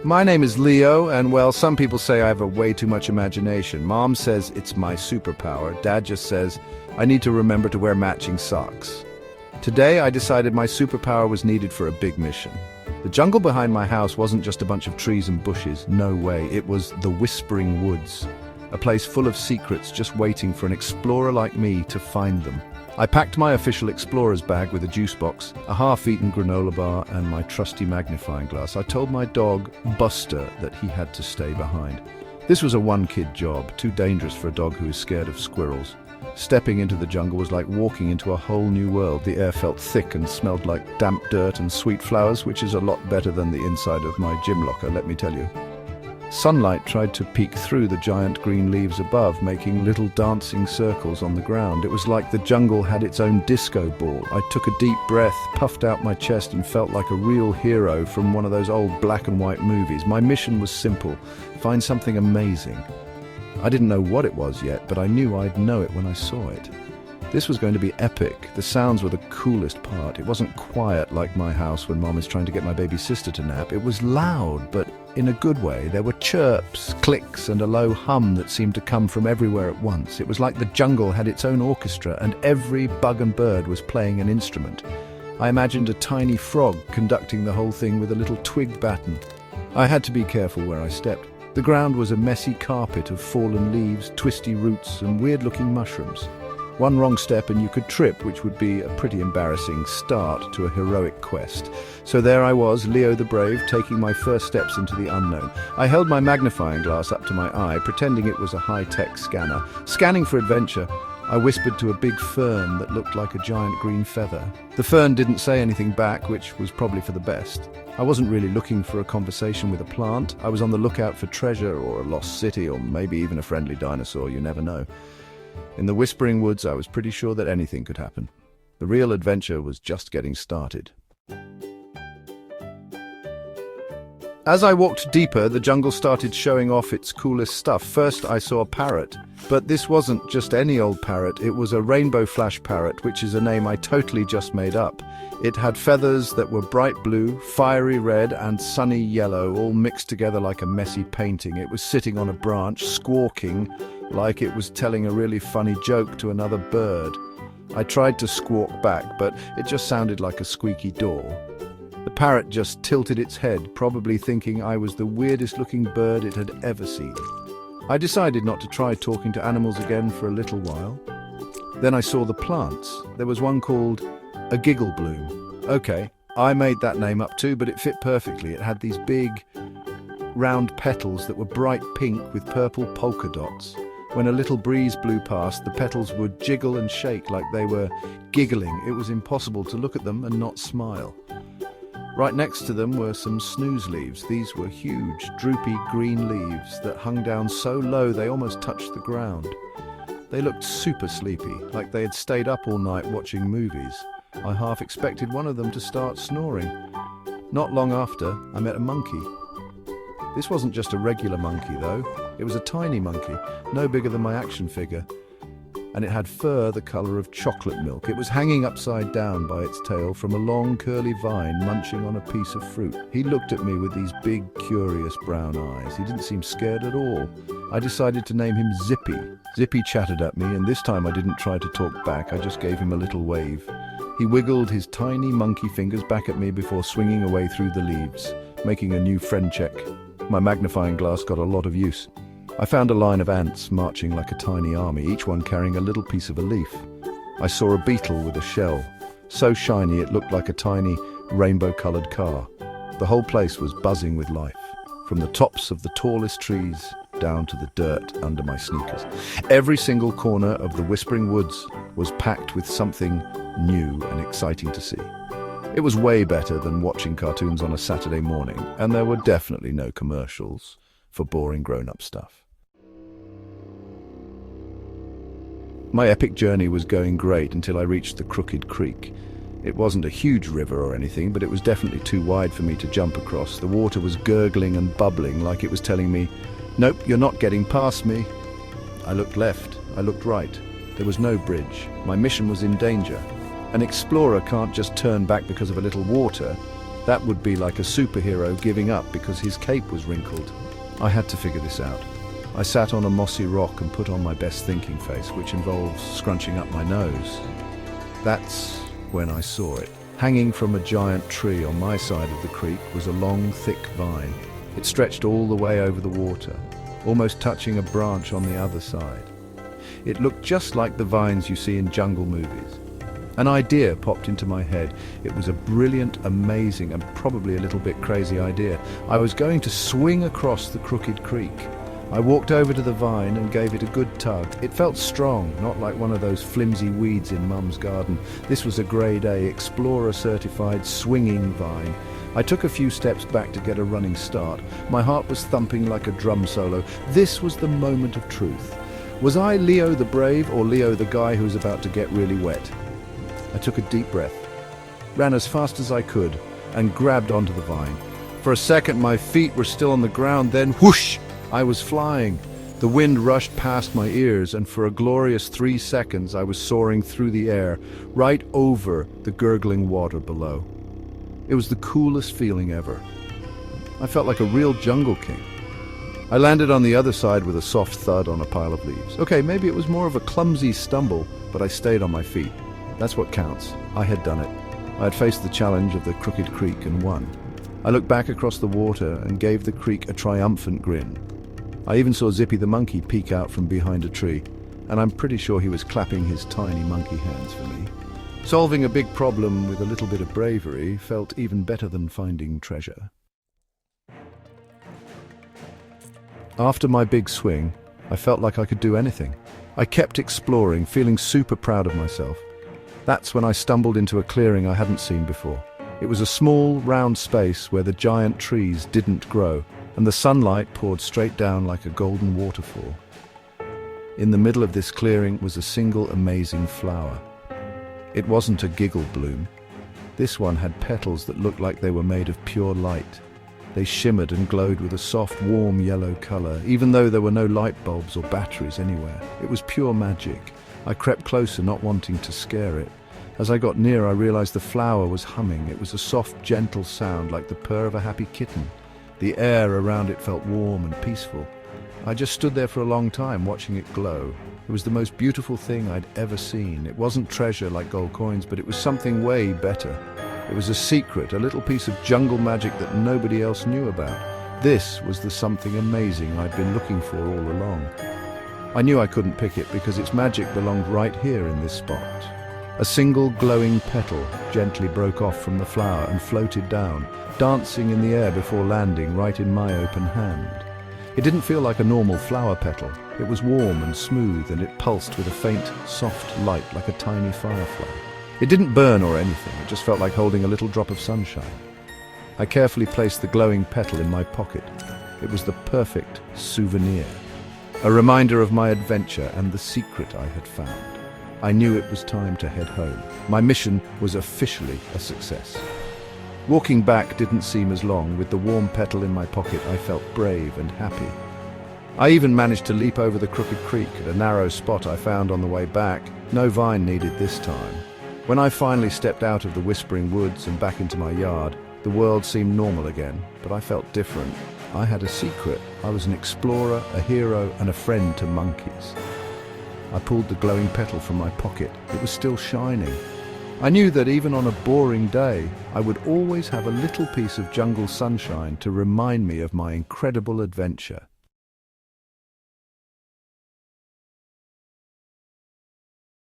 My name is Leo, and well, some people say I have a way too much imagination. Mom says it's my superpower. Dad just says I need to remember to wear matching socks. Today, I decided my superpower was needed for a big mission. The jungle behind my house wasn't just a bunch of trees and bushes. No way. It was the Whispering Woods, a place full of secrets just waiting for an explorer like me to find them. I packed my official explorer's bag with a juice box, a half-eaten granola bar, and my trusty magnifying glass. I told my dog, Buster, that he had to stay behind. This was a one-kid job, too dangerous for a dog who is scared of squirrels. Stepping into the jungle was like walking into a whole new world. The air felt thick and smelled like damp dirt and sweet flowers, which is a lot better than the inside of my gym locker, let me tell you. Sunlight tried to peek through the giant green leaves above, making little dancing circles on the ground. It was like the jungle had its own disco ball. I took a deep breath, puffed out my chest, and felt like a real hero from one of those old black and white movies. My mission was simple: find something amazing. I didn't know what it was yet, but I knew I'd know it when I saw it. This was going to be epic. The sounds were the coolest part. It wasn't quiet like my house when Mom is trying to get my baby sister to nap. It was loud, but in a good way. There were chirps, clicks, and a low hum that seemed to come from everywhere at once. It was like the jungle had its own orchestra, and every bug and bird was playing an instrument. I imagined a tiny frog conducting the whole thing with a little twig baton. I had to be careful where I stepped. The ground was a messy carpet of fallen leaves, twisty roots, and weird-looking mushrooms. One wrong step and you could trip, which would be a pretty embarrassing start to a heroic quest. So there I was, Leo the Brave, taking my first steps into the unknown. I held my magnifying glass up to my eye, pretending it was a high-tech scanner. Scanning for adventure, I whispered to a big fern that looked like a giant green feather. The fern didn't say anything back, which was probably for the best. I wasn't really looking for a conversation with a plant. I was on the lookout for treasure or a lost city or maybe even a friendly dinosaur, you never know. In the Whispering Woods, I was pretty sure that anything could happen. The real adventure was just getting started. As I walked deeper, the jungle started showing off its coolest stuff. First, I saw a parrot. But this wasn't just any old parrot. It was a rainbow flash parrot, which is a name I totally just made up. It had feathers that were bright blue, fiery red, and sunny yellow, all mixed together like a messy painting. It was sitting on a branch, squawking, like it was telling a really funny joke to another bird. I tried to squawk back, but it just sounded like a squeaky door. The parrot just tilted its head, probably thinking I was the weirdest looking bird it had ever seen. I decided not to try talking to animals again for a little while. Then I saw the plants. There was one called a giggle bloom. Okay, I made that name up too, but it fit perfectly. It had these big, round petals that were bright pink with purple polka dots. When a little breeze blew past, the petals would jiggle and shake like they were giggling. It was impossible to look at them and not smile. Right next to them were some snooze leaves. These were huge, droopy green leaves that hung down so low they almost touched the ground. They looked super sleepy, like they had stayed up all night watching movies. I half expected one of them to start snoring. Not long after, I met a monkey. This wasn't just a regular monkey, though. It was a tiny monkey, no bigger than my action figure. And it had fur the colour of chocolate milk. It was hanging upside down by its tail from a long curly vine, munching on a piece of fruit. He looked at me with these big, curious brown eyes. He didn't seem scared at all. I decided to name him Zippy. Zippy chattered at me, and this time I didn't try to talk back. I just gave him a little wave. He wiggled his tiny monkey fingers back at me before swinging away through the leaves, making a new friend check. My magnifying glass got a lot of use. I found a line of ants marching like a tiny army, each one carrying a little piece of a leaf. I saw a beetle with a shell, so shiny it looked like a tiny rainbow-coloured car. The whole place was buzzing with life, from the tops of the tallest trees down to the dirt under my sneakers. Every single corner of the Whispering Woods was packed with something new and exciting to see. It was way better than watching cartoons on a Saturday morning, and there were definitely no commercials for boring grown-up stuff. My epic journey was going great until I reached the Crooked Creek. It wasn't a huge river or anything, but it was definitely too wide for me to jump across. The water was gurgling and bubbling like it was telling me, "Nope, you're not getting past me." I looked left, I looked right. There was no bridge. My mission was in danger. An explorer can't just turn back because of a little water. That would be like a superhero giving up because his cape was wrinkled. I had to figure this out. I sat on a mossy rock and put on my best thinking face, which involves scrunching up my nose. That's when I saw it. Hanging from a giant tree on my side of the creek was a long, thick vine. It stretched all the way over the water, almost touching a branch on the other side. It looked just like the vines you see in jungle movies. An idea popped into my head. It was a brilliant, amazing, and probably a little bit crazy idea. I was going to swing across the crooked creek. I walked over to the vine and gave it a good tug. It felt strong, not like one of those flimsy weeds in Mum's garden. This was a grade A, Explorer-certified swinging vine. I took a few steps back to get a running start. My heart was thumping like a drum solo. This was the moment of truth. Was I Leo the brave or Leo the guy who was about to get really wet? I took a deep breath, ran as fast as I could, and grabbed onto the vine. For a second, my feet were still on the ground, then whoosh! I was flying. The wind rushed past my ears, and for a glorious 3 seconds, I was soaring through the air, right over the gurgling water below. It was the coolest feeling ever. I felt like a real jungle king. I landed on the other side with a soft thud on a pile of leaves. Okay, maybe it was more of a clumsy stumble, but I stayed on my feet. That's what counts. I had done it. I had faced the challenge of the crooked creek and won. I looked back across the water and gave the creek a triumphant grin. I even saw Zippy the monkey peek out from behind a tree, and I'm pretty sure he was clapping his tiny monkey hands for me. Solving a big problem with a little bit of bravery felt even better than finding treasure. After my big swing, I felt like I could do anything. I kept exploring, feeling super proud of myself. That's when I stumbled into a clearing I hadn't seen before. It was a small, round space where the giant trees didn't grow, and the sunlight poured straight down like a golden waterfall. In the middle of this clearing was a single amazing flower. It wasn't a giggle bloom. This one had petals that looked like they were made of pure light. They shimmered and glowed with a soft, warm yellow color, even though there were no light bulbs or batteries anywhere. It was pure magic. I crept closer, not wanting to scare it. As I got near, I realized the flower was humming. It was a soft, gentle sound like the purr of a happy kitten. The air around it felt warm and peaceful. I just stood there for a long time, watching it glow. It was the most beautiful thing I'd ever seen. It wasn't treasure like gold coins, but it was something way better. It was a secret, a little piece of jungle magic that nobody else knew about. This was the something amazing I'd been looking for all along. I knew I couldn't pick it because its magic belonged right here in this spot. A single glowing petal gently broke off from the flower and floated down, dancing in the air before landing right in my open hand. It didn't feel like a normal flower petal. It was warm and smooth, and it pulsed with a faint, soft light like a tiny firefly. It didn't burn or anything, it just felt like holding a little drop of sunshine. I carefully placed the glowing petal in my pocket. It was the perfect souvenir, a reminder of my adventure and the secret I had found. I knew it was time to head home. My mission was officially a success. Walking back didn't seem as long. With the warm petal in my pocket, I felt brave and happy. I even managed to leap over the crooked creek at a narrow spot I found on the way back. No vine needed this time. When I finally stepped out of the whispering woods and back into my yard, the world seemed normal again, but I felt different. I had a secret. I was an explorer, a hero, and a friend to monkeys. I pulled the glowing petal from my pocket. It was still shining. I knew that even on a boring day, I would always have a little piece of jungle sunshine to remind me of my incredible adventure.